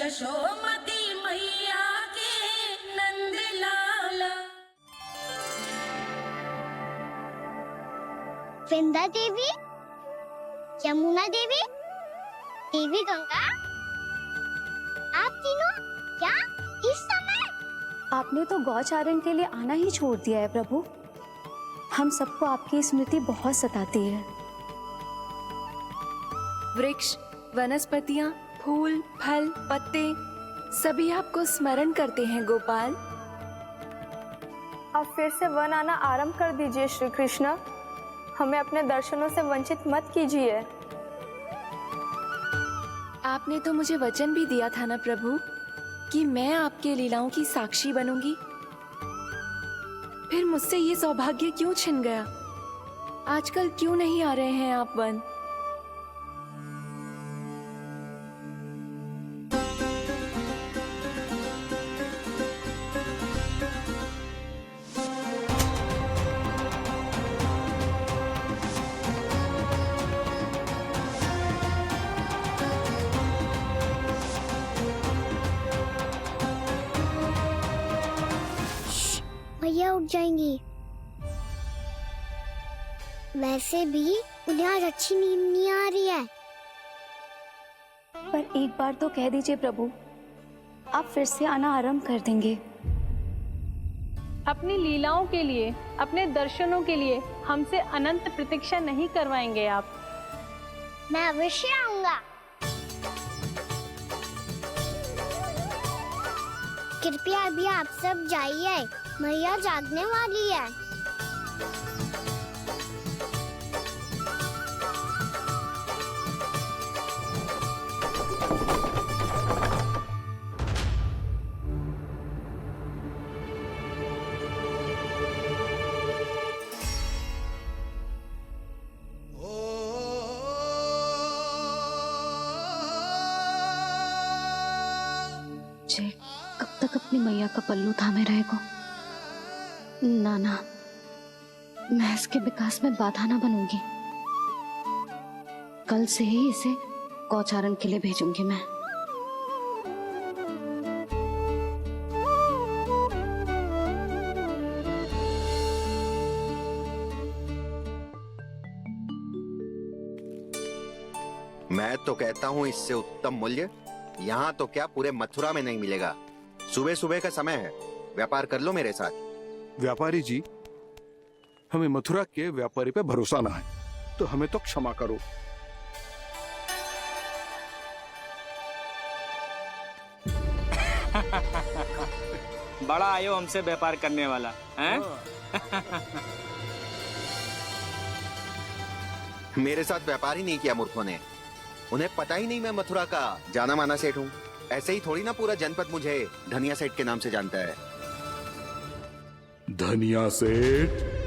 यशोमती मैया के नंद लाला। वृंदा देवी, यमुना देवी, देवी गंगा, आप तीनों क्या इस समय? आपने तो गौचारण के लिए आना ही छोड़ दिया है प्रभु। हम सबको आपकी स्मृति बहुत सताती है। वृक्ष, वनस्पतियां, फूल, फल, पत्ते सभी आपको स्मरण करते हैं गोपाल। अब फिर से वन आना आरंभ कर दीजिए श्री कृष्ण। हमें अपने दर्शनों से वंचित मत कीजिए। आपने तो मुझे वचन भी दिया था ना प्रभु कि मैं आपके लीलाओं की साक्षी बनूंगी। फिर मुझसे ये सौभाग्य क्यों छिन गया? आजकल क्यों नहीं आ रहे हैं आप वन? भैया उठ जाएंगी। वैसे भी उन्हें आज अच्छी नींद नहीं आ रही है। पर एक बार तो कह दीजिए प्रभु, आप फिर से आना आरंभ कर देंगे। अपनी लीलाओं के लिए, अपने दर्शनों के लिए हमसे अनंत प्रतीक्षा नहीं करवाएंगे आप? मैं अवश्य आऊंगा। कृपया अभी आप सब जाइए, मैया जागने वाली है। जय कब तक अपनी मैया का पल्लू थामे रहेगा? ना ना, मैं इसके विकास में बाधा ना बनूंगी। कल से ही इसे गौचारण के लिए भेजूंगी मैं। मैं तो कहता हूँ इससे उत्तम मूल्य यहाँ तो क्या पूरे मथुरा में नहीं मिलेगा। सुबह सुबह का समय है, व्यापार कर लो मेरे साथ। व्यापारी जी, हमें मथुरा के व्यापारी पे भरोसा ना है, तो हमें तो क्षमा करो। बड़ा आयो हमसे व्यापार करने वाला हैं? मेरे साथ व्यापार ही नहीं किया मूर्खों ने। उन्हें पता ही नहीं मैं मथुरा का जाना माना सेठ हूँ। ऐसे ही थोड़ी ना पूरा जनपद मुझे धनिया सेठ के नाम से जानता है। धनिया सेठ?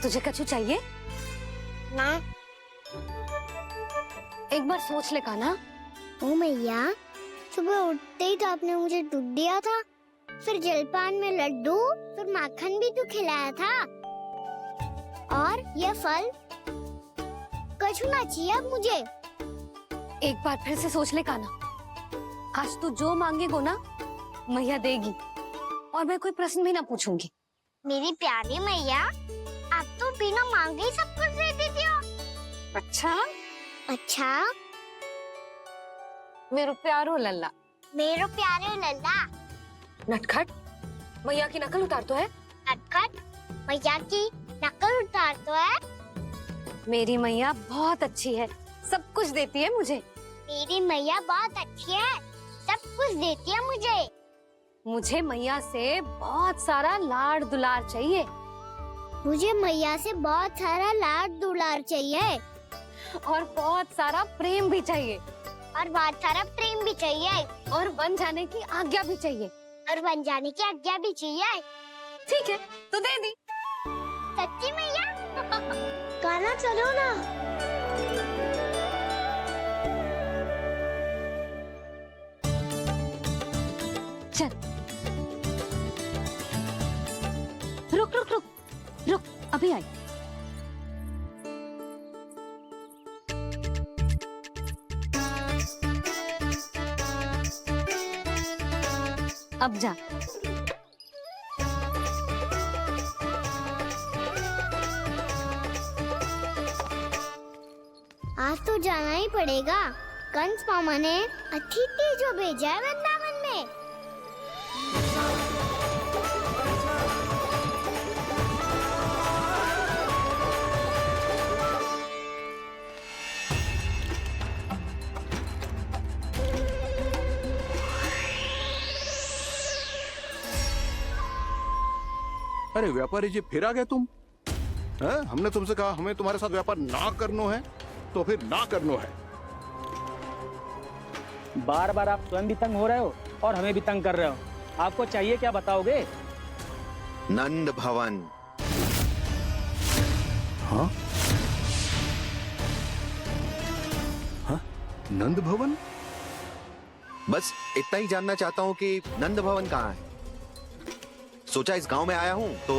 तुझे कछु चाहिए? ना। एक बार सोच ले कान्हा। ओ मैया, सुबह उठते ही तो आपने मुझे दूध दिया था, फिर जलपान में लड्डू, फिर माखन भी तो खिलाया था। और ये फल कछु ना चाहिए अब मुझे। एक बार फिर से सोच ले कान्हा। आज तू जो मांगेगो ना, मैया देगी, और मैं कोई प्रश्न भी ना पूछूंगी। मेरी प्यारी मैया, आप तो बिना मांगे ही सब कुछ दे देती हो। अच्छा? अच्छा? मेरो प्यारो लल्ला। मेरो प्यारे लल्ला। नटखट, मैया की नकल उतार तो है। नटखट, मैया की नकल उतार तो है। मेरी मैया बहुत अच्छी है, सब कुछ देती है मुझे। मेरी मैया बहुत अच्छी है, सब कुछ देती है मुझे। मुझे मैया से बहुत सारा लाड़ दुलार चाहिए। मुझे मैया से बहुत सारा लाड दुलार चाहिए और बहुत सारा प्रेम भी चाहिए। और बहुत सारा प्रेम भी चाहिए और बन जाने की आज्ञा भी चाहिए। और बन जाने की आज्ञा भी चाहिए। ठीक है, तो दे दी। सच्ची मैया? गाना चलो ना। चल, रुक रुक रुक रुक, अभी आई। अब जा। आज तो जाना ही पड़ेगा। कंस मामा ने अतिथि जो भेजा है वृंदावन में। अरे व्यापारी जी, फिर आ गए तुम? हैं? हमने तुमसे कहा हमें तुम्हारे साथ व्यापार ना करनो है, तो फिर ना करनो है। बार बार आप स्वयं भी तंग हो रहे हो और हमें भी तंग कर रहे हो। आपको चाहिए क्या बताओगे? नंद भवन। हाँ? हाँ? नंद भवन? बस इतना ही जानना चाहता हूँ कि नंद भवन कहाँ है। सोचा इस गांव में आया हूँ तो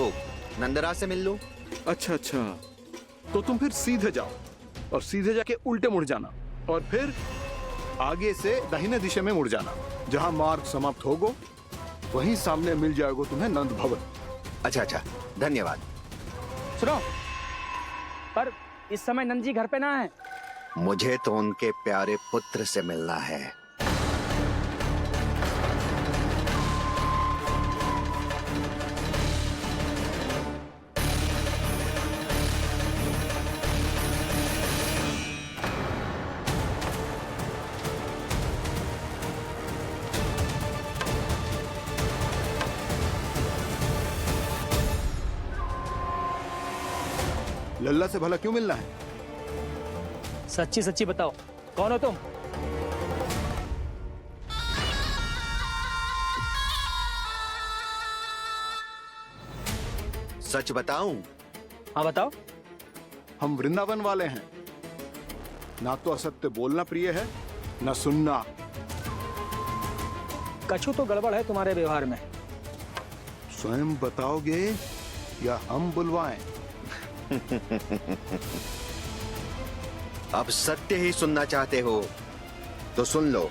नंदराज से मिल लूं। अच्छा अच्छा, तो तुम फिर सीधे जाओ और सीधे जाके उल्टे मुड़ जाना और फिर आगे से दाहिने दिशा में मुड़ जाना। जहाँ मार्ग समाप्त होगो वहीं सामने मिल जाएगा तुम्हें नंद भवन। अच्छा अच्छा, धन्यवाद। सुनो, पर इस समय नंद जी घर पे ना है। मुझे तो उनके प्यारे पुत्र से मिलना है। लल्ला से भला क्यों मिलना है? सच्ची सच्ची बताओ, कौन हो तुम? सच बताऊं? हाँ बताओ। हम वृंदावन वाले हैं। ना तो असत्य बोलना प्रिय है, ना सुनना। कछु तो गड़बड़ है तुम्हारे व्यवहार में। स्वयं बताओगे या हम बुलवाएं? अब सत्य ही सुनना चाहते हो तो सुन लो।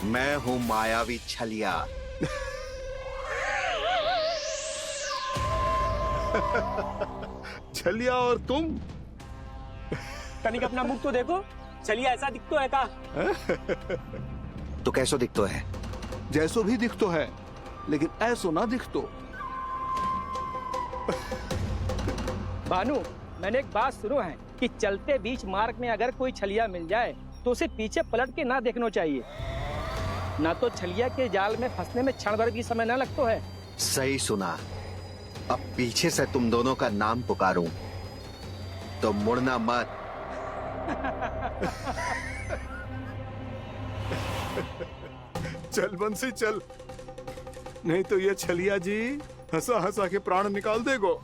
मैं हूं मायावी छलिया। छलिया और तुम? कनिक अपना मुख तो देखो, चलिए ऐसा दिखतो है का? तो कैसो दिखतो है? जैसो भी दिख तो है, लेकिन ऐसो ना दिख तो। भानु, मैंने एक बात सुनो है कि चलते बीच मार्ग में अगर कोई छलिया मिल जाए तो उसे पीछे पलट के ना देखना चाहिए। ना तो छलिया के जाल में फंसने में क्षण भर भी समय ना लगता है। सही सुना। अब पीछे से तुम दोनों का नाम पुकारूं तो मुड़ना मत। चल बंसी चल, नहीं तो ये छलिया जी हंसा हंसा के प्राण निकाल देगो।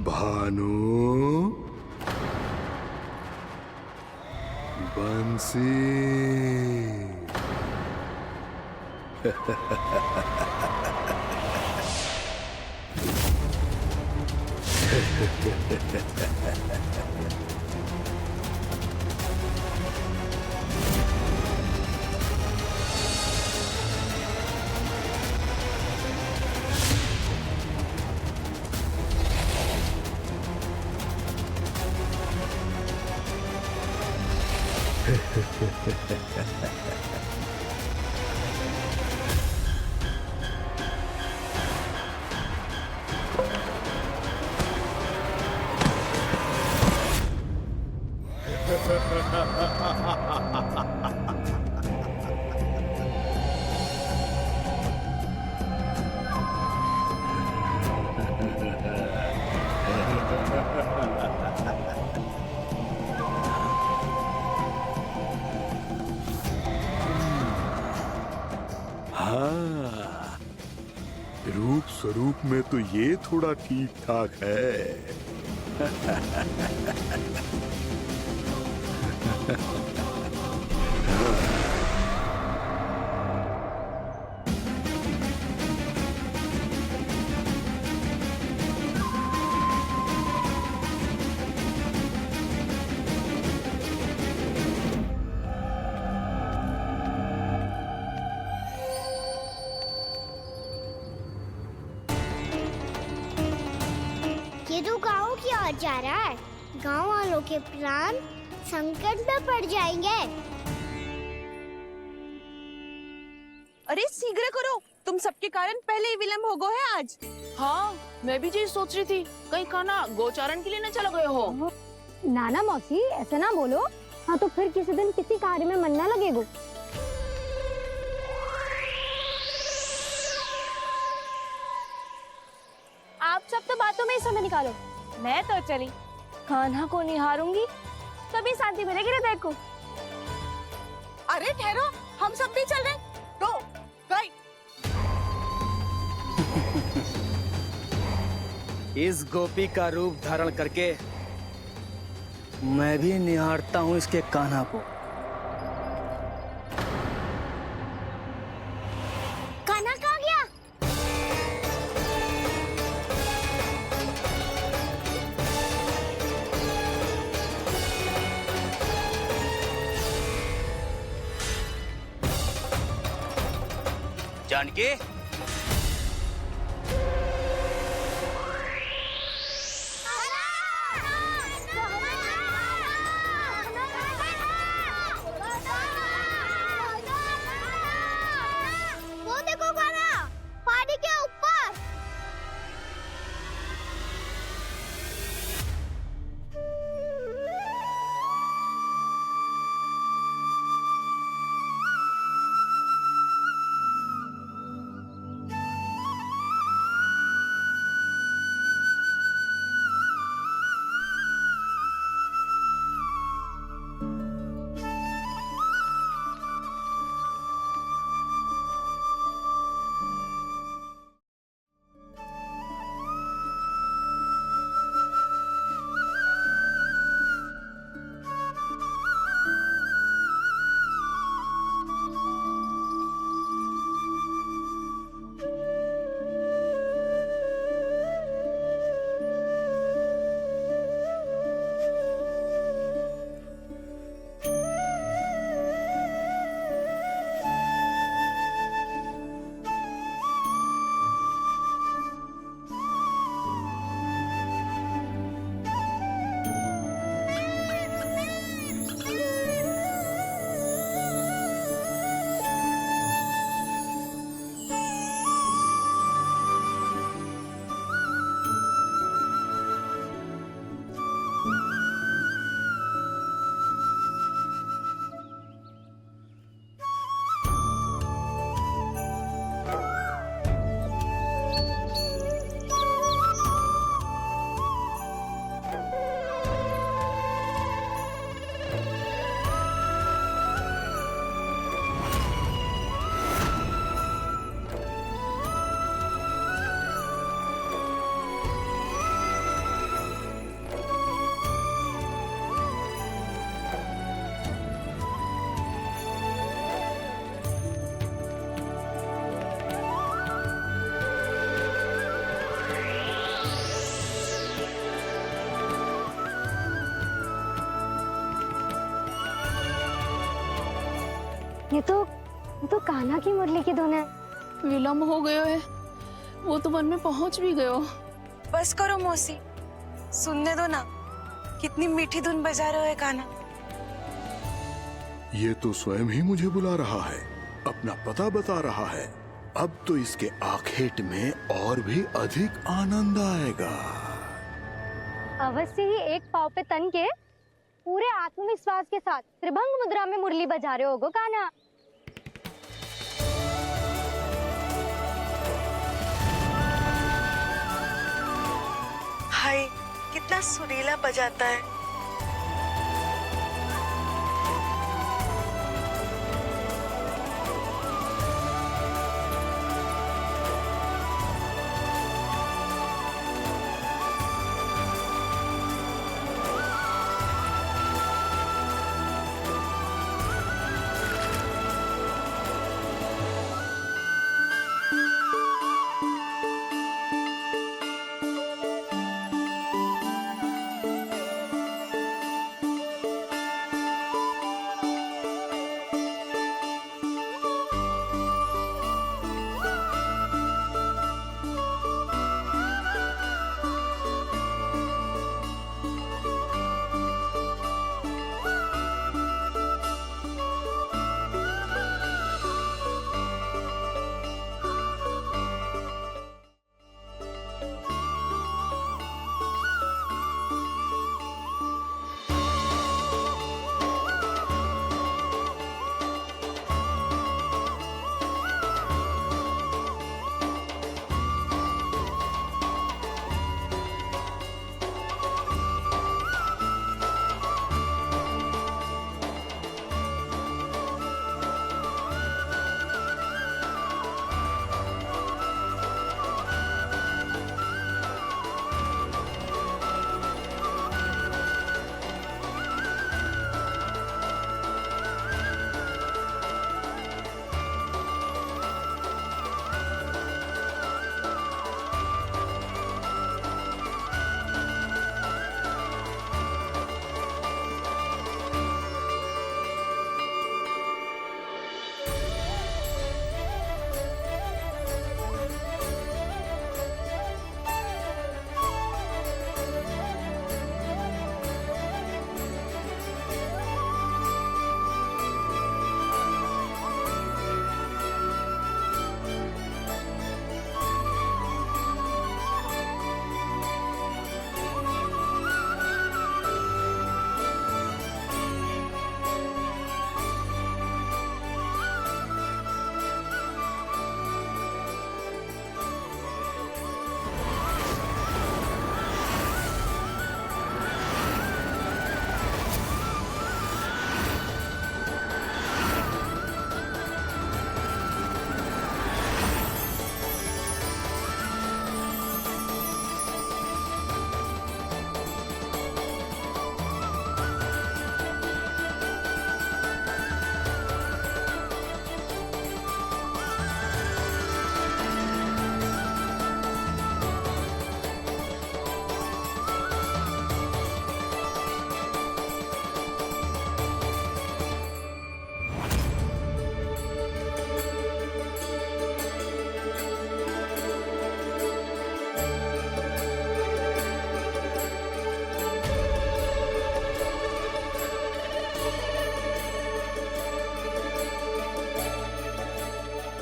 भानु, बंसी। हाँ, रूप स्वरूप में तो ये थोड़ा ठीक ठाक है। ये तो गाँव की ओर जा रहा है। गाँव वालों के प्राण संकट में पड़ जाएंगे। अरे शीघ्र करो, तुम सबके कारण पहले ही विलम्ब हो गए है आज। हाँ, मैं भी यही सोच रही थी, कहीं खाना गोचारण के लिए न चला गए हो। नाना मौसी ऐसा ना बोलो। हाँ तो फिर किसी दिन किसी कार्य में मन ना लगेगा। आप सब तो बातों में ही समय निकालो। मैं तो चली कान्हा को निहारूंगी, तभी शांति मिलेगी हृदय को। अरे ठहरो, हम सब भी चल रहे। तो गई। इस गोपी का रूप धारण करके मैं भी निहारता हूँ इसके कान्हा को। कान्हा कहाँ गया? जानकी, वो देखो कान्हा, पहाड़ी के ऊपर। ये तो कान्हा की मुरली की धुन है। विलम्ब हो गयो है, वो तो वन में पहुंच भी गयो। बस करो मौसी, सुनने दो ना, कितनी मीठी धुन बजा रहे हो कान्हा। ये तो स्वयं ही मुझे बुला रहा है, अपना पता बता रहा है। अब तो इसके आखेट में और भी अधिक आनंद आएगा। अवश्य ही एक पाव पे तन के पूरे आत्मविश्वास के साथ त्रिभंग मुद्रा में मुरली बजा रहे होगो कान्हा। हाय, कितना सुरीला बजाता है।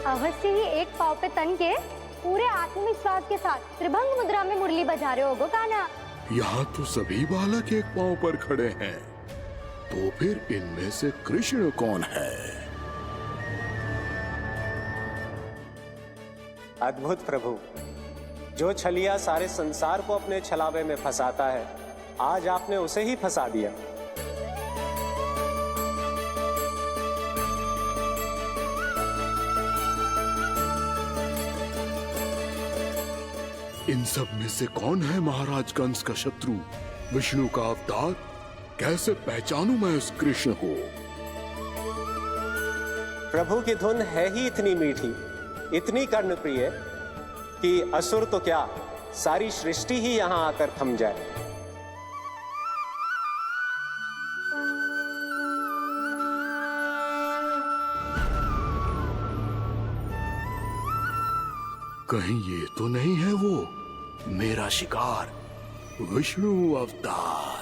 अवश्य ही एक पाव पे तन के पूरे आत्मविश्वास के साथ त्रिभंग मुद्रा में मुरली बजा रहे होगो कान्हा। यहाँ तो सभी बालक एक पांव पर खड़े हैं, तो फिर इनमें से कृष्ण कौन है? अद्भुत प्रभु, जो छलिया सारे संसार को अपने छलावे में फंसाता है, आज आपने उसे ही फंसा दिया। इन सब में से कौन है महाराज कंस का शत्रु, विष्णु का अवतार? कैसे पहचानूं मैं उस कृष्ण को? प्रभु की धुन है ही इतनी मीठी, इतनी कर्णप्रिय कि असुर तो क्या, सारी सृष्टि ही यहाँ आकर थम जाए। कहीं ये तो नहीं है वो मेरा शिकार, विष्णु अवतार?